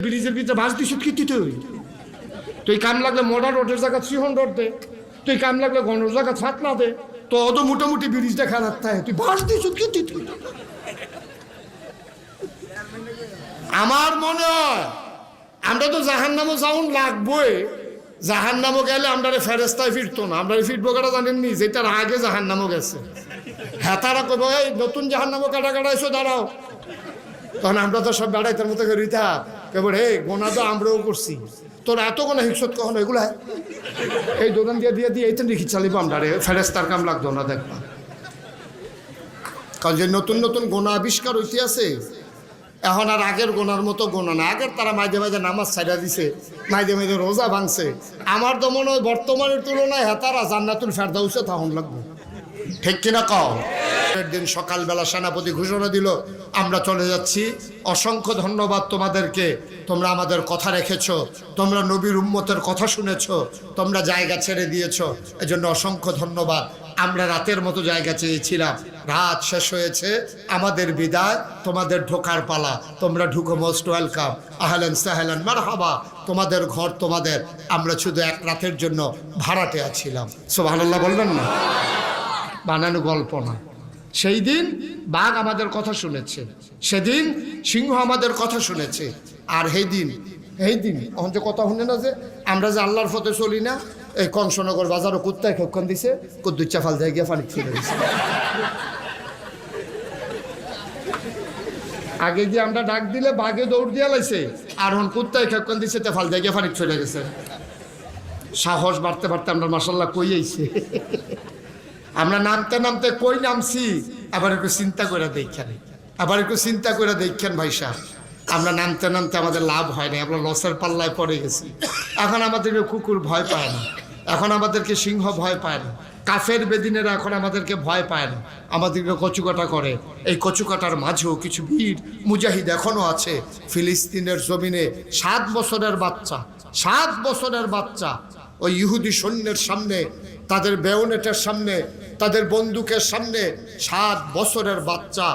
ব্রিজের ভিতরে বাস দিস কি তুই কাম লাগলে মোডার রোডের জায়গা 300 দে, তুই কাম লাগলে গণর জায়গা 7 না দে, তো অত মোটামুটি ব্রিজ দেখা রাখতে তুই বাস দিস কি তুই। আমার মনে হয় আমরা তো জাহান নামও যাউন লাগবোই, জাহান নামও গেলে আমরা ফেরেস্তায় ফিরতো না, আমরা ফিরবো কাটা জানেননি, যেটার আগে জাহান নামও গেছে। হ্যাঁ তারা কইব এই নতুন জাহান নামও কাটা কাটা এসো দাঁড়াও, তখন আমরা তো সব বেড়াইতার মতো করি তা কেবল হে গোনা তো আমরাও করছি, তোর এত গোনা হিংসত কখনো এগুলা এই দোকান দিয়ে দিয়ে দিয়ে এইটা লিখি চালিব আমরা রে ফেরেস্তার কাম লাগতো না দেখবা। কারণ যে নতুন নতুন গোনা আবিষ্কার হইতে আছে এখন আর আগের গোনার মতো গোনা না। আগের তারা মাঝে মাঝে নামাজ ছাইড়া দিছে, মাঝে মাঝে রোজা ভাঙছে, আমার তো মনে হয় বর্তমানের তুলনায় হেতারা জান্নাতুল ফেরদাউসে তখন লাগবে, ঠিক কিনা কও? দিন সকালবেলা সেনাপতি ঘোষণা দিল আমরা চলে যাচ্ছি, অসংখ্য ধন্যবাদ তোমাদেরকে, তোমরা আমাদের কথা রেখেছো, তোমরা নবীর উম্মতের কথা শুনেছো, তোমরা জায়গা ছেড়ে দিয়েছো, এজন্য অসংখ্য ধন্যবাদ। আমরা রাতের মতো জায়গা চেয়েছিলাম, রাত শেষ হয়েছে, আমাদের বিদায়, তোমাদের ঢোকার পালা, তোমরা ঢুকো, মোস্ট ওয়েলকাম, আহলান সাহলান মারহাবা, তোমাদের ঘর তোমাদের, আমরা শুধু এক রাতের জন্য ভাড়াটে আছিলাম। সুবহানাল্লাহ বলবেন না? বানানো গল্প না। সেই দিন বাঘ আমাদের কথা শুনেছে, সেদিন সিংহ আমাদের কথা শুনেছে, আর এই দিন এখন যে কথা শুনে না যে আমরা যে আল্লাহর পথে চলি না, এই কংসনগর বাজারও কুত্তায় ক্ষণ দিছে, কুদ্দুর চাফাল যায় গিয়ে পানি ফেলে দিছে। আগে গিয়ে আমরা ডাক দিলে বাঘে দৌড় দিয়ে লাইছে, আর এখন কুত্তায় ক্ষণ দিছে তেফাল যায় গিয়ে পানি ফেলে গেছে। সাহস বাড়তে বাড়তে আমরা মাসাল্লাহ কই আইছে, আমরা নামতে নামতে কই নামছি আবার একটু চিন্তা করে দেখেন, ভাই সাহেব আমরা নামতে নামতে আমাদের লাভ হয় না, আমরা লসের পাল্লায় পড়ে গেছি। এখন আমাদেরকে কুকুর ভয় পায় না, এখন আমাদেরকে সিংহ ভয় পায় না, কাফের বেদিনেরা এখন আমাদেরকে ভয় পায় না, আমাদেরকে কচুকাটা করে। এই কচুকাটার মাঝেও কিছু বীর মুজাহিদ এখনো আছে ফিলিস্তিনের জমিনে। 7 বছরের বাচ্চা ওই ইহুদি সৈন্যের সামনে, তাদের বেয়নেটের সামনে, তাদের বন্দুকের সামনে 7 বছরের বাচ্চা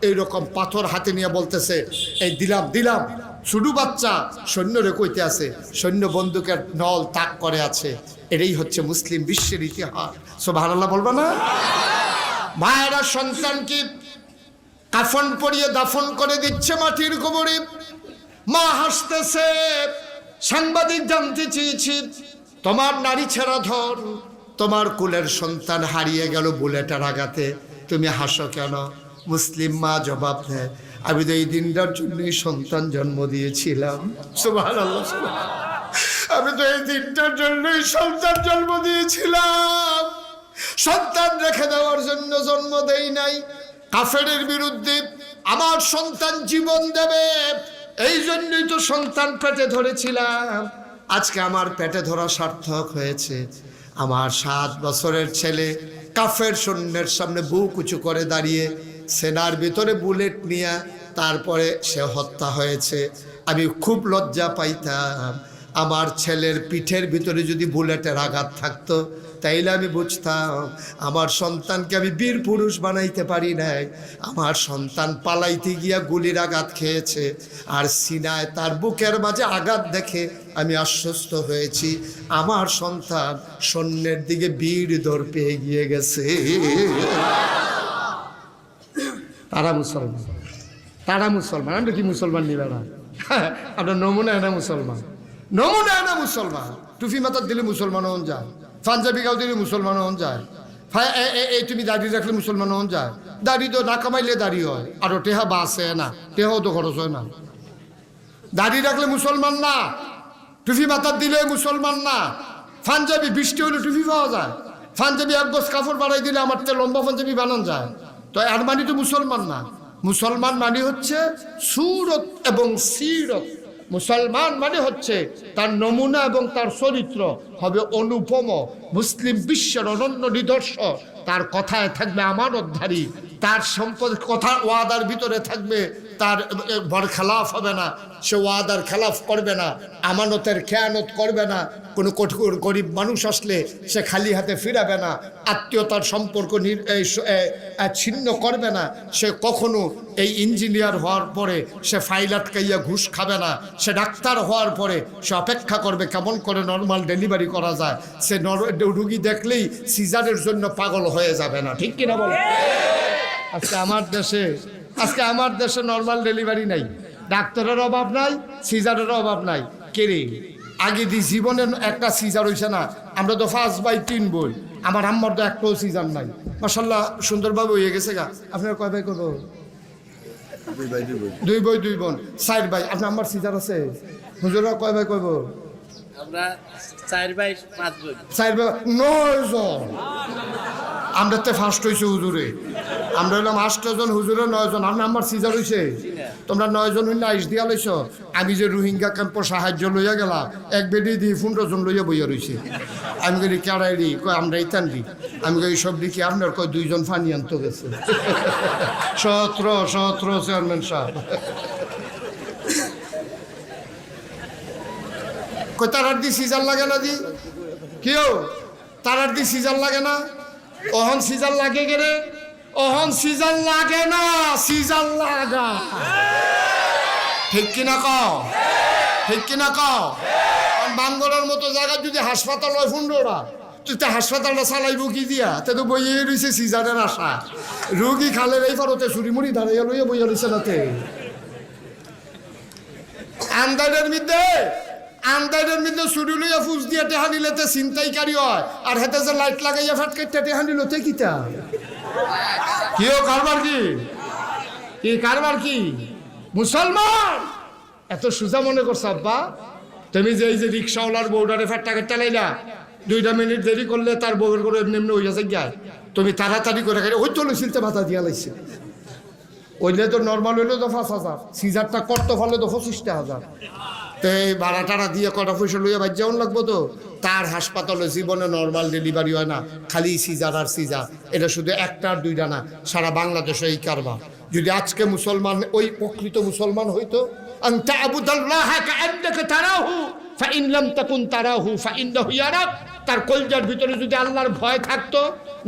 এইরকম পাথর হাতে নিয়ে বলতেছে এই দিলাম। শুধু বাচ্চা সৈন্যরে কইতে আছে, সৈন্য বন্দুকের নল তাক করে আছে। এটাই হচ্ছে মুসলিম বিশ্বের ইতিহাস। সুবহানাল্লাহ বলবা না? ভাইয়েরা সন্তানকে কাফন পরিয়ে দাফন করে দিচ্ছে মাটির কবরে, মা হাসতেছে। সাংবাদিক জানতে চেয়েছি তোমার নারী ছেড়া ধর, তোমার কুলের সন্তান হারিয়ে গেল বুলেটের আঘাতে, তুমি হাসো কেন? মুসলিম মা জবাব দেয় আমি তো এই দিনটার জন্যই সন্তান জন্ম দিয়েছিলাম। সুবহানাল্লাহ, আমি তো এই দিনটার জন্যই সন্তান জন্ম দিয়েছিলাম, সন্তান রেখে দেওয়ার জন্য জন্ম দেই নাই। কাফেরের বিরুদ্ধে আমার সন্তান জীবন দেবে, এই জন্যই তো সন্তান পেটে ধরেছিলাম। আজকে আমার পেটে ধরা সার্থক হয়েছে। আমার 7 বছরের ছেলে কাফের সৈন্যের সামনে বুক উঁচু করে দাঁড়িয়ে সেনার ভিতরে বুলেট নিয়ে তারপরে সে হত্যা হয়েছে। আমি খুব লজ্জা পাইতাম, আমার ছেলের পিঠের ভিতরে যদি বুলেটের আঘাত থাকতো তাইলে আমি বুঝতাম আমার সন্তানকে আমি বীর পুরুষ বানাইতে পারি নাই। আমার সন্তান পালাইতে গিয়া গুলির আঘাত খেয়েছে, আর সিনায় তার বুকের মাঝে আঘাত দেখে আমি আশ্বস্ত হয়েছি আমার সন্তান সৈন্যের দিকে বীর দৌড় পেয়ে গিয়ে গেছে। তারা মুসলমান, আমরা কি মুসলমান নিবেলা? আমরা নমুনা এনা মুসলমান, টুপি মাথার দিলে মুসলমান হন যায়, পাঞ্জাবি গাও দিলে মুসলমান হন যায়, এই তুমি দাড়ি রাখলে মুসলমান হন যায়। দাড়ি তো না কামাইলে দাড়ি হয়, আরো টেহা বাসে না, টেহাও তো খরচ হয় না। দাড়ি রাখলে মুসলমান না, টুপি মাথার দিলে মুসলমান না। পাঞ্জাবি বৃষ্টি হলে টুপি পাওয়া যায়, পাঞ্জাবি 1 গজ কাপড় বাড়াই দিলে আমার তো লম্বা পাঞ্জাবি বানান যায়। তো এর মানে তো মুসলমান না। মুসলমান মানে হচ্ছে সুরত এবং সিরত। মুসলমান মানে হচ্ছে তার নমুনা এবং তার চরিত্র হবে অনুপম, মুসলিম বিশ্বের অনন্য নিদর্শন। তার কথায় থাকবে আমানতধারী, তার সম্পদ কথা ওয়াদার ভিতরে থাকবে, তার বরখেলাফ হবে না, সে ওয়াদার খেলাফ করবে না, আমানতের খেয়ানত করবে না, কোনো গরিব মানুষ আসলে সে খালি হাতে ফিরাবে না, আত্মীয়তার সম্পর্ক ছিন্ন করবে না, সে কখনো এই ইঞ্জিনিয়ার হওয়ার পরে সে ফাইল আটকাইয়া ঘুষ খাবে না, সে ডাক্তার হওয়ার পরে সে অপেক্ষা করবে কেমন করে নর্মাল ডেলিভারি করা যায়, সে রুগী দেখলেই সিজারের জন্য পাগল হয়ে যাবে না, ঠিক কিনা বল? আজকে আমার দেশে নর্মাল ডেলিভারি নাই, ডাক্তারের অভাব নাই, সিজারের অভাব নাই। কেরে আগে দি জীবনে একটা সিজার হইছে না, আমরা তো 5/3 বই, আমার আম্মার তো একটাও সিজার নাই, মাশাআল্লাহ সুন্দরভাবে হয়ে গেছে গা। আপনার কয় ভাই করবো? 2 ভাই 2 বোন 4 ভাই। আপনার আম্মার সিজার আছে? হুজুরা কয় ভাই কইব? আমরা 4 ভাই 5 বোন। 4 ভাই 9 জন। আমরা তো ফার্স্ট হইছে হুজুরে, আমরা হইলাম 8 জন, হুজুরে 9 জন। আপনার আম্মার সিজার হইছে? তোমরা 9 জন হইলে আইস দিয়া লইছ। আমি যে রোহিঙ্গা ক্যাম্পর সাহায্য লইয়া গেলাম, এক বেডি দিয়ে 15 জন লইয়া বইয়া রইছে। আমি কই কেড়াইরি, কয় আমরা ইতানরি। আমি কই সব দেখি আপনার কয় 2 জন ফানি আনতে গেছে। 17 চেয়ারম্যান সাহেব কই তারার দি সিজার লাগে না দি? কেউ তারার দি সিজার লাগে না? অহন সিজার লাগে গেরে, অহন সিজার লাগে না, সিজার লাগা। ঠিক কিনা কও? ঠিক কিনা কও? বাঙ্গলার মতো জায়গায় যদি হাসপাতাল হয় 15টা, তুই তো হাসপাতালটা চালাইব কি দিয়া? তে তো বইয়ে রয়েছে সিজারের আশা। রুগী খালের এই পারতে চুরিমুড়ি দাঁড়াইয়া লইয়া বইয়া রয়েছে নাতে আন্দাজের মধ্যে চুরি লইয়া ফুস দিয়া টেহা নিলেতে ছিনতাইকারী হয়, আর হাতে যে লাইট লাগাইয়া ফাটকাইতে টেহা নিলতে কিতা কেউ কারবার কি কারবার কি? মুসলমান এত সোজা মনে করছো আব্বা? তুমি যে এই যে রিক্সাওয়ালার বউডারে ফাট্টাকে চালাইলা, 2 মিনিট দেরি করলে তার বউয়ের করে এমনি এমনি হইয়া যায়, তুমি তাড়াতাড়ি করে ওই চলে শিলতে ভাতা দিয়া লাইছে। ওইলে তো নর্মাল হইলে তো 5,000, সিজারটা করতে পারলে তো 25,000। তো এই ভাড়া টাড়া দিয়ে কটা পয়সা লইয়া বাদ যেমন লাগবো তো। তার হাসপাতালে জীবনে নর্মাল ডেলিভারি হয় না, খালি সিজার আর সিজার। এটা শুধু 1টা আর 2টা না, সারা বাংলাদেশে এই কারবার। যদি আজকে মুসলমান ওই প্রকৃত মুসলমান হইতো, আনতা আবুদাল্লাহ কাআন্নাকা তারাহু ফাইন লাম তাকুন তারাহু ফাইন্নাহু ইয়ারাক, তার কলজার ভিতরে যদি আল্লাহর ভয় থাকতো,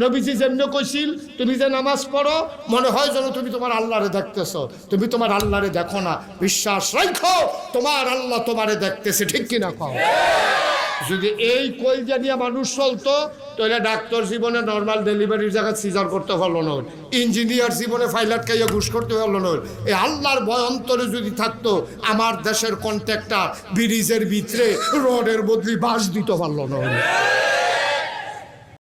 নবীজি যেমনি কইছিল তুমি যে নামাজ পড়ো মনে হয় যেন তুমি তোমার আল্লাহরে দেখতেছ, তুমি তোমার আল্লাহরে দেখো না। বিশ্বাস রাখো তোমার আল্লাহ তোমারে দেখতেছে, ঠিক কিনা কও? যদি এই কলজা নিয়ে মানুষ চলতো, তাহলে ডাক্তার জীবনে নর্মাল ডেলিভারির জায়গায় সিজার করতে পারলো না, ইঞ্জিনিয়ার জীবনে ফাইলাট খাইয়া ঘুষ করতে পারলো না। এই আল্লাহর ভয় অন্তরে যদি থাকতো, আমার দেশের কন্ট্রাক্টর ব্রিজের ভিতরে রডের বদলি বাঁশ দিতে পারলো না।